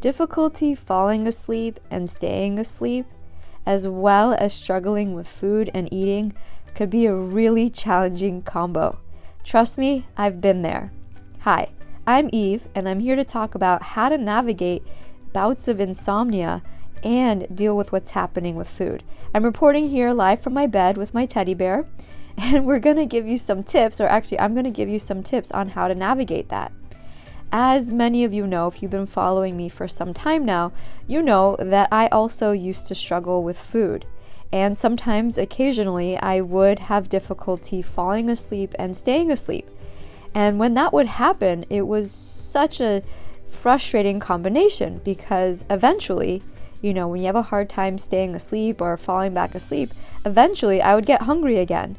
Difficulty falling asleep and staying asleep, as well as struggling with food and eating, could be a really challenging combo. Trust me, I've been there. Hi, I'm Eve, and I'm here to talk about how to navigate bouts of insomnia and deal with what's happening with food. I'm reporting here live from my bed with my teddy bear, and we're going to give you some tips, or actually I'm going to give you some tips on how to navigate that. As many of you know, if you've been following me for some time now, you know that I also used to struggle with food. And sometimes, occasionally, I would have difficulty falling asleep and staying asleep. And when that would happen, it was such a frustrating combination because eventually, when you have a hard time staying asleep or falling back asleep, eventually I would get hungry again.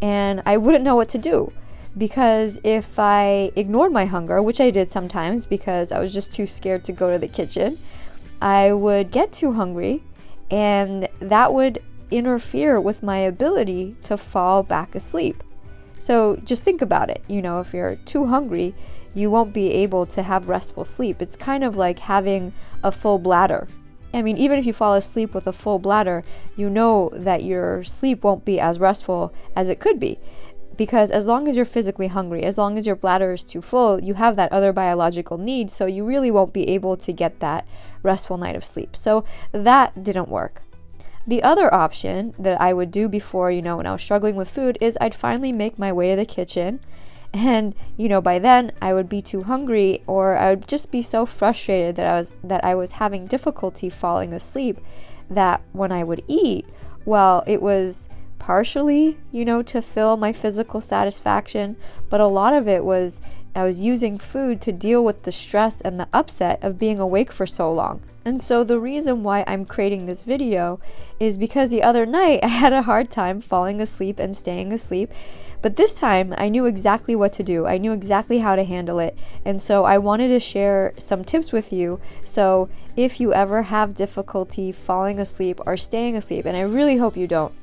And I wouldn't know what to do. Because if I ignored my hunger, which I did sometimes because I was just too scared to go to the kitchen, I would get too hungry, and that would interfere with my ability to fall back asleep. So just think about it. If you're too hungry, you won't be able to have restful sleep. It's kind of like having a full bladder. I mean, even if you fall asleep with a full bladder, you know that your sleep won't be as restful as it could be. Because as long as you're physically hungry, as long as your bladder is too full, you have that other biological need, so you really won't be able to get that restful night of sleep. So that didn't work. The other option that I would do before, when I was struggling with food, is I'd finally make my way to the kitchen. And, by then I would be too hungry, or I would just be so frustrated that I was having difficulty falling asleep, that when I would eat, well, it was partially, to fill my physical satisfaction, but a lot of it was I was using food to deal with the stress and the upset of being awake for so long. And so the reason why I'm creating this video is because the other night I had a hard time falling asleep and staying asleep, but this time I knew exactly what to do. I knew exactly how to handle it. And so I wanted to share some tips with you. So if you ever have difficulty falling asleep or staying asleep, and I really hope you don't,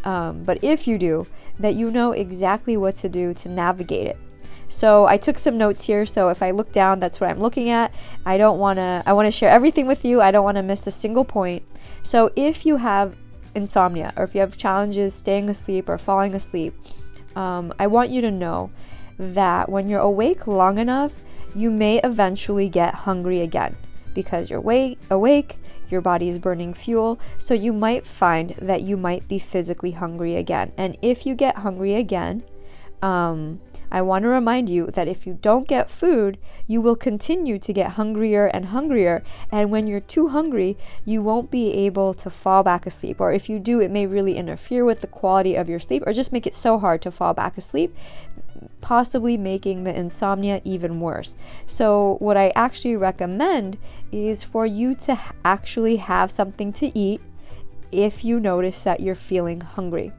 but if you do, that you know exactly what to do to navigate it. So I took some notes here, so if I look down, that's what I'm looking at. I want to share everything with you. I don't want to miss a single point. So if you have insomnia, or if you have challenges staying asleep or falling asleep, I want you to know that when you're awake long enough, you may eventually get hungry again. Because you're awake, your body is burning fuel, so you might find that you might be physically hungry again. And if you get hungry again, I want to remind you that if you don't get food, you will continue to get hungrier and hungrier. And when you're too hungry, you won't be able to fall back asleep. Or if you do, it may really interfere with the quality of your sleep, or just make it so hard to fall back asleep, possibly making the insomnia even worse. So what I actually recommend is for you to actually have something to eat if you notice that you're feeling hungry.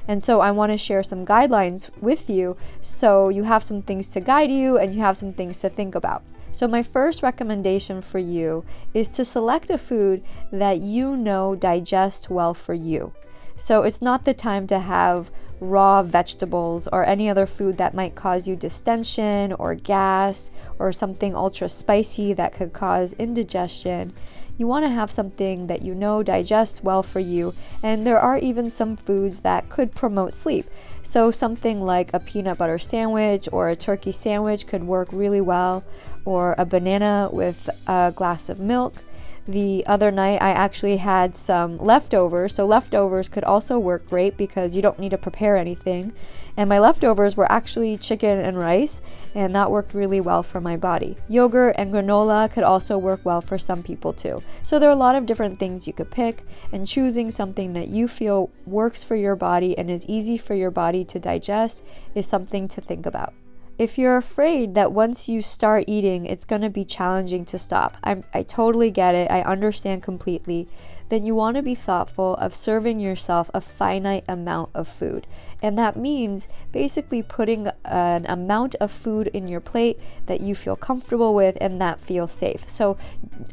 And so I want to share some guidelines with you so you have some things to guide you and you have some things to think about. So my first recommendation for you is to select a food that you know digests well for you. So it's not the time to have raw vegetables or any other food that might cause you distension or gas or something ultra spicy that could cause indigestion. You want to have something that you know digests well for you, and there are even some foods that could promote sleep. So something like a peanut butter sandwich or a turkey sandwich could work really well, or a banana with a glass of milk. The other night I actually had some leftovers, so leftovers could also work great because you don't need to prepare anything. And my leftovers were actually chicken and rice, and that worked really well for my body. Yogurt and granola could also work well for some people too. So there are a lot of different things you could pick, and choosing something that you feel works for your body and is easy for your body to digest is something to think about. If you're afraid that once you start eating, it's going to be challenging to stop, I totally get it. I understand completely. Then you want to be thoughtful of serving yourself a finite amount of food. And that means basically putting an amount of food in your plate that you feel comfortable with and that feels safe. So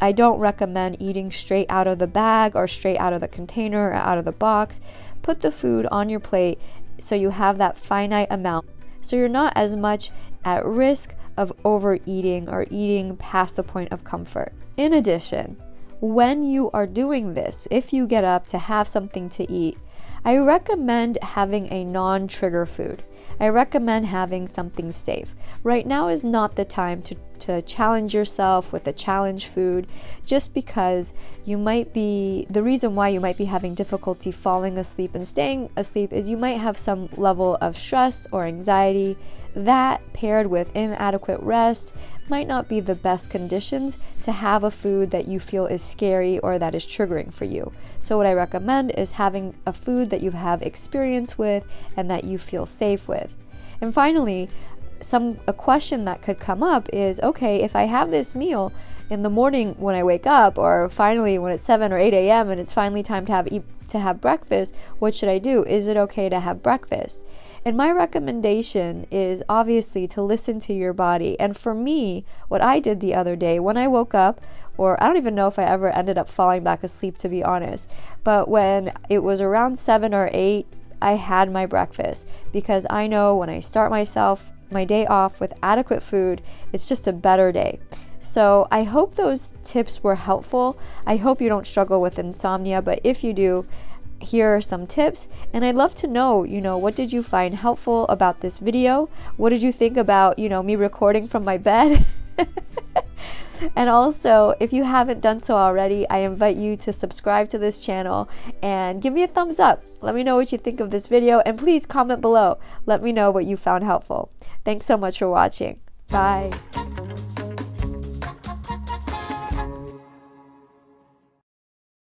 I don't recommend eating straight out of the bag or straight out of the container or out of the box. Put the food on your plate so you have that finite amount. so you're not as much at risk of overeating or eating past the point of comfort. In addition, when you are doing this, if you get up to have something to eat, I recommend having a non-trigger food. I recommend having something safe. Right now is not the time to challenge yourself with a challenge food, just because the reason why you might be having difficulty falling asleep and staying asleep is you might have some level of stress or anxiety. That paired with inadequate rest might not be the best conditions to have a food that you feel is scary or that is triggering for you. So what I recommend is having a food that you have experience with and that you feel safe with. And finally, a question that could come up is, okay, if I have this meal in the morning when I wake up, or finally when it's 7 or 8 a.m. and it's finally time to have breakfast, what should I do? Is it okay to have breakfast? And my recommendation is obviously to listen to your body. And for me, what I did the other day when I woke up, or I don't even know if I ever ended up falling back asleep, to be honest, but when it was around 7 or 8, I had my breakfast, because I know when I start my day off with adequate food, it's just a better day. So I hope those tips were helpful. I hope you don't struggle with insomnia, but if you do, here are some tips. And I'd love to know, what did you find helpful about this video? What did you think about, me recording from my bed? And also, if you haven't done so already, I invite you to subscribe to this channel and give me a thumbs up. Let me know what you think of this video, and please comment below. Let me know what you found helpful. Thanks so much for watching. Bye.